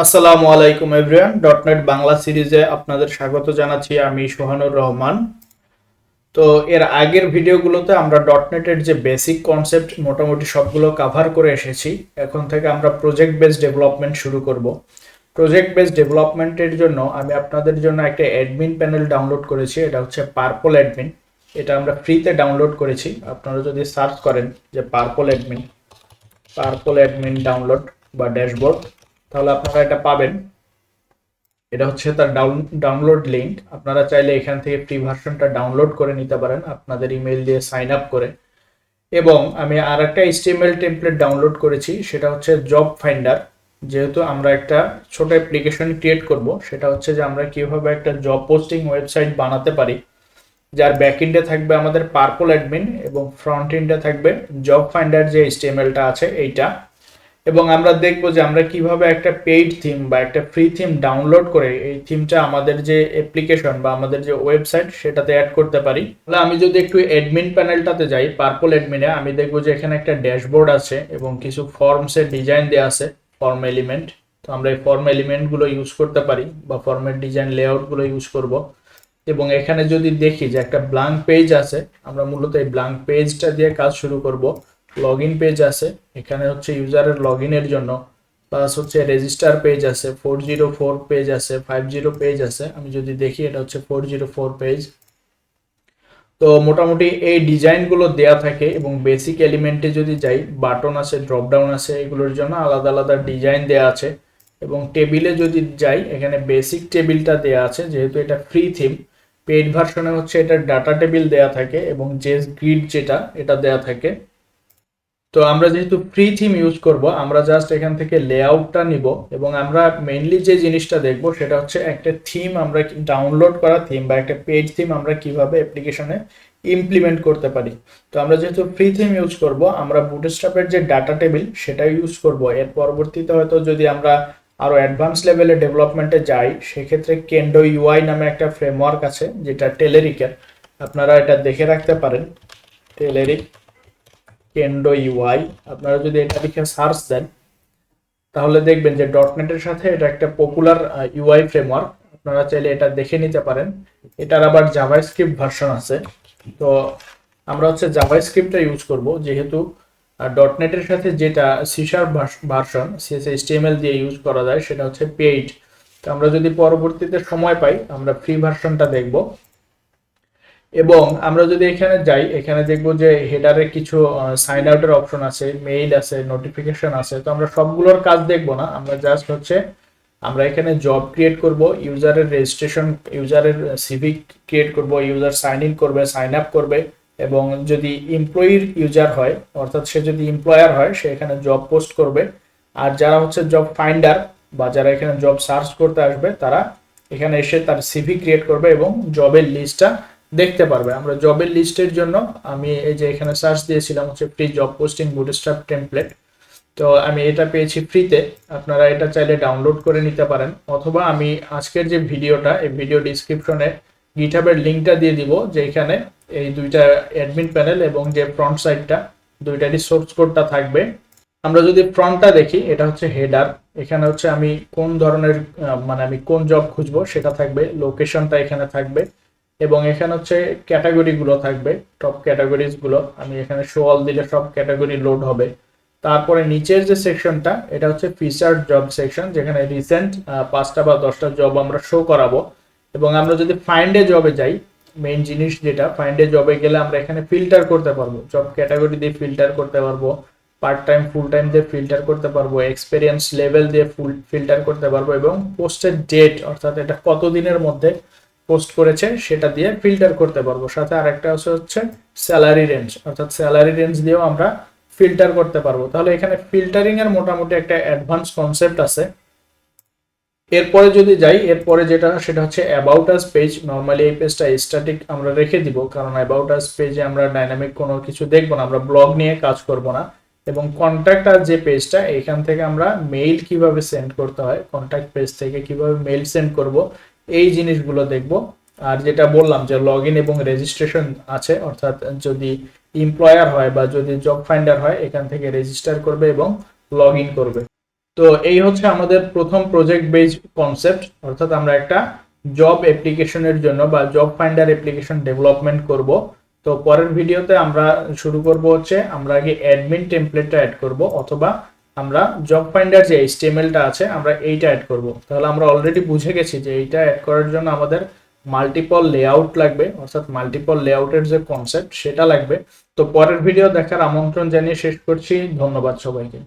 আসসালামু আলাইকুম এভরিওয়ান, ডটনেট বাংলা সিরিজে আপনাদের স্বাগত জানাচ্ছি। আমি সোহানুর রহমান। তো এর আগের ভিডিওগুলোতে আমরা ডটনেটের যে বেসিক কনসেপ্ট মোটামুটি সবগুলো কাভার করে এসেছি। এখন থেকে আমরা প্রজেক্ট বেসড ডেভেলপমেন্ট শুরু করব। প্রজেক্ট বেসড ডেভেলপমেন্টের জন্য আমি আপনাদের জন্য একটা অ্যাডমিন প্যানেল ডাউনলোড করেছি। এটা হচ্ছে পার্পল অ্যাডমিন। এটা আমরা ফ্রিতে ডাউনলোড করেছি। আপনারা যদি সার্চ করেন যে পার্পল অ্যাডমিন ডাউনলোড বা ড্যাশবোর্ড, তাহলে আপনারা এটা পাবেন। এটা হচ্ছে তার ডাউনলোড লিঙ্ক। আপনারা চাইলে এখান থেকে ফ্রি ভার্সনটা ডাউনলোড করে নিতে পারেন আপনাদের ইমেল দিয়ে সাইন আপ করে। এবং আমি আর একটা এইচটিএমএল টেমপ্লেট ডাউনলোড করেছি, সেটা হচ্ছে জব ফাইন্ডার। যেহেতু আমরা একটা ছোট অ্যাপ্লিকেশন ক্রিয়েট করব, সেটা হচ্ছে যে আমরা কিভাবে একটা জব পোস্টিং ওয়েবসাইট বানাতে পারি, যার ব্যাক এন্ডে থাকবে আমাদের পার্পল অ্যাডমিন এবং ফ্রন্ট এন্ডে থাকবে জব ফাইন্ডার যে এইচটিএমএলটা আছে এইটা। এবং আমরা দেখব যে আমরা কিভাবে একটা পেইড থিম বা একটা ফ্রি থিম ডাউনলোড করে এই থিমটা আমাদের যে অ্যাপ্লিকেশন বা আমাদের যে ওয়েবসাইট সেটাতে অ্যাড করতে পারি। তাহলে আমি যদি একটু অ্যাডমিন প্যানেলটাতে যাই, পার্পল অ্যাডমিনে, আমি দেখব যে এখানে একটা ড্যাশবোর্ড আছে এবং কিছু ফর্মসের ডিজাইন দেওয়া আছে, ফর্ম এলিমেন্ট। তো আমরা এই ফর্ম এলিমেন্টগুলো ইউজ করতে পারি বা ফর্মের ডিজাইন লেআউটগুলো ইউজ করব। এবং এখানে যদি দেখি যে একটা ব্ল্যাঙ্ক পেজ আছে, আমরা মূলত এই ব্ল্যাঙ্ক পেজটা দিয়ে কাজ শুরু করব। লগ ইন পেজ আছে, এখানে হচ্ছে ইউজারের লগ ইনের জন্য, প্লাস হচ্ছে রেজিস্টার পেজ আছে, 404 পেজ আছে, 50 পেজ আছে। আমি যদি দেখি এটা হচ্ছে 404 পেজ। তো মোটামুটি এই ডিজাইনগুলো দেয়া থাকে এবং বেসিক এলিমেন্টে যদি যাই, বাটন আছে, ড্রপডাউন আছে, এগুলোর জন্য আলাদা আলাদা ডিজাইন দেয়া আছে। এবং টেবিলে যদি যাই, এখানে বেসিক টেবিলটা দেয়া আছে, যেহেতু এটা ফ্রি থিম। পেইড ভার্সনে হচ্ছে এটা ডাটা টেবিল দেয়া থাকে এবং জেস গ্রিড যেটা এটা দেয়া থাকে। তো আমরা যেহেতু ফ্রি থিম ইউজ করব, আমরা জাস্ট এখান থেকে লেআউটটা নিব এবং আমরা মেইনলি যে জিনিসটা দেখব সেটা হচ্ছে একটা থিম, আমরা ডাউনলোড করা থিম বা একটা পেজ থিম আমরা কিভাবে অ্যাপ্লিকেশনে ইমপ্লিমেন্ট করতে পারি। তো আমরা যেহেতু ফ্রি থিম ইউজ করব, আমরা বুটস্ট্র্যাপের যে ডাটা টেবিল সেটা ইউজ করব। এর পরবর্তীতে হয়তো যদি আমরা আরো অ্যাডভান্স লেভেলে ডেভেলপমেন্টে যাই, সেক্ষেত্রে কেন্ডো ইউআই নামে একটা ফ্রেমওয়ার্ক আছে যেটা টেলেরিকের, আপনারা এটা দেখে রাখতে পারেন। টেলেরিক কেন্ডো ইউআই, আপনারা যদি এটা লিখে সার্চ দেন তাহলে দেখবেন যে ডটনেটের সাথে এটা একটা পপুলার ইউআই ফ্রেমওয়ার্ক। আপনারা চাইলে এটা দেখে নিতে পারেন। এটার আবার জাভাস্ক্রিপ্ট ভার্সন আছে। তো আমরা হচ্ছে জাভাস্ক্রিপ্টটা ইউজ করব, যেহেতু ডটনেটের সাথে যেটা সিশার্প ভার্সন সিএসএইচটিএমএল দিয়ে ইউজ করা যায় সেটা হচ্ছে পেইড। তো আমরা যদি পরবর্তীতে সময় পাই আমরা ফ্রি ভার্সনটা দেখব। এবং আমরা যদি এখানে যাই, এখানে দেখবো যে হেডারে কিছু সাইন আউটের অপশন আছে, মেইল আছে, নোটিফিকেশন আছে। তো আমরা সবগুলোর কাজ দেখবো না, আমরা জাস্ট হচ্ছে আমরা এখানে জব ক্রিয়েট করব, ইউজারের রেজিস্ট্রেশন, ইউজারের সিভি ক্রিয়েট করব, ইউজার সাইন ইন করবে, সাইন আপ করবে। এবং যদি এমপ্লয়ির ইউজার হয়, অর্থাৎ সে যদি এমপ্লয়ার হয়, সে এখানে জব পোস্ট করবে। আর যারা হচ্ছে জব ফাইন্ডার বা যারা এখানে জব সার্চ করতে আসবে, তারা এখানে এসে তার সিভি ক্রিয়েট করবে এবং জবের লিস্টটা দেখতে পারবে। আমরা জবের লিস্টের জন্য আমি এই যে এখানে সার্চ দিয়েছিলাম হচ্ছে free job posting bootstrap template. তো আমি এটা পেয়েছি ফ্রিতে, আপনারা এটা চাইলে ডাউনলোড করে নিতে পারেন। অথবা আমি আজকের যে ভিডিওটা, এই ভিডিও ডিসক্রিপশনে গিটহাবের লিঙ্কটা দিয়ে দিব, যে এখানে এই দুইটা অ্যাডমিন প্যানেল এবং যে ফ্রন্ট সাইডটা দুইটারই সোর্স কোডটা থাকবে। আমরা যদি ফ্রন্টটা দেখি, এটা হচ্ছে হেডার। এখানে হচ্ছে আমি কোন ধরনের মানে আমি কোন জব খুঁজবো সেটা থাকবে, লোকেশনটা এখানে থাকবে এবং এখানে হচ্ছে ক্যাটাগরি গুলো থাকবে, টপ ক্যাটাগরিজ গুলো। আমি এখানে শো অল দিলে সব ক্যাটাগরি লোড হবে। তারপরে নিচের যে সেকশনটা, এটা হচ্ছে ফিচার্ড জব সেকশন, যেখানে রিসেন্ট 5টা বা 10টা জব আমরা শো করাবো। এবং আমরা যদি ফাইন্ডে জবে যাই, মেইন জিনিস যেটা, ফাইন্ডে জবে গেলে আমরা এখানে ফিল্টার করতে পারবো, জব ক্যাটাগরি দিয়ে ফিল্টার করতে পারবো, পার্ট টাইম ফুল টাইম দিয়ে ফিল্টার করতে পারবো, এক্সপেরিয়েন্স লেভেল দিয়ে ফিল্টার করতে পারবো এবং পোস্টের ডেট, অর্থাৎ এটা কতদিনের মধ্যে পোস্ট করেছে সেটা দিয়ে ফিল্টার করতে পারবো। সাথে আরেকটা হচ্ছে স্যালারি রেঞ্জ, অর্থাৎ স্যালারি রেঞ্জ দিয়েও আমরা ফিল্টার করতে পারবো। তাহলে এখানে ফিল্টারিং এর মোটামুটি একটা অ্যাডভান্স কনসেপ্ট আছে। এরপরে যদি যাই, এরপরে যেটা সেটা হচ্ছে অ্যাবাউট আস পেজ। নর্মালি এই পেজটা স্ট্যাটিক আমরা রেখে দিব, কারণ অ্যাবাউট আস পেজে আমরা ডাইনামিক কোনো কিছু দেখবো না, আমরা ব্লগ নিয়ে কাজ করব না। এবং কন্ট্যাক্ট আস যে পেজটা, এখান থেকে আমরা মেইল কিভাবে সেন্ড করতে হয়, কন্ট্যাক্ট পেজ থেকে কিভাবে মেইল সেন্ড করব, এই জিনিসগুলো দেখব। আর যেটা বললাম যে লগ ইন এবং রেজিস্ট্রেশন আছে, অর্থাৎ যদি এমপ্লয়ার হয় বা যদি জব ফাইন্ডার হয়, এখান থেকে রেজিস্টার করবে এবং লগ ইন করবে। তো এই হচ্ছে আমাদের প্রথম প্রজেক্ট বেজ কনসেপ্ট, অর্থাৎ আমরা একটা জব অ্যাপ্লিকেশনের জন্য বা জব ফাইন্ডার অ্যাপ্লিকেশন ডেভেলপমেন্ট করব। তো পরের ভিডিওতে আমরা শুরু করব হচ্ছে আমরা আগে অ্যাডমিন টেমপ্লেটটা অ্যাড করব, অথবা আমরা জব ফাইন্ডার যে এইচটিএমএলটা আছে আমরা এইটা অ্যাড করব। তাহলে আমরা অলরেডি বুঝে গেছি যে এইটা অ্যাড করার জন্য আমাদের মাল্টিপল লেআউট লাগবে, অর্থাৎ মাল্টিপল লেআউটের যে কনসেপ্ট সেটা লাগবে। তো পরের ভিডিও দেখার আমন্ত্রণ জানিয়ে শেষ করছি। ধন্যবাদ সবাইকে।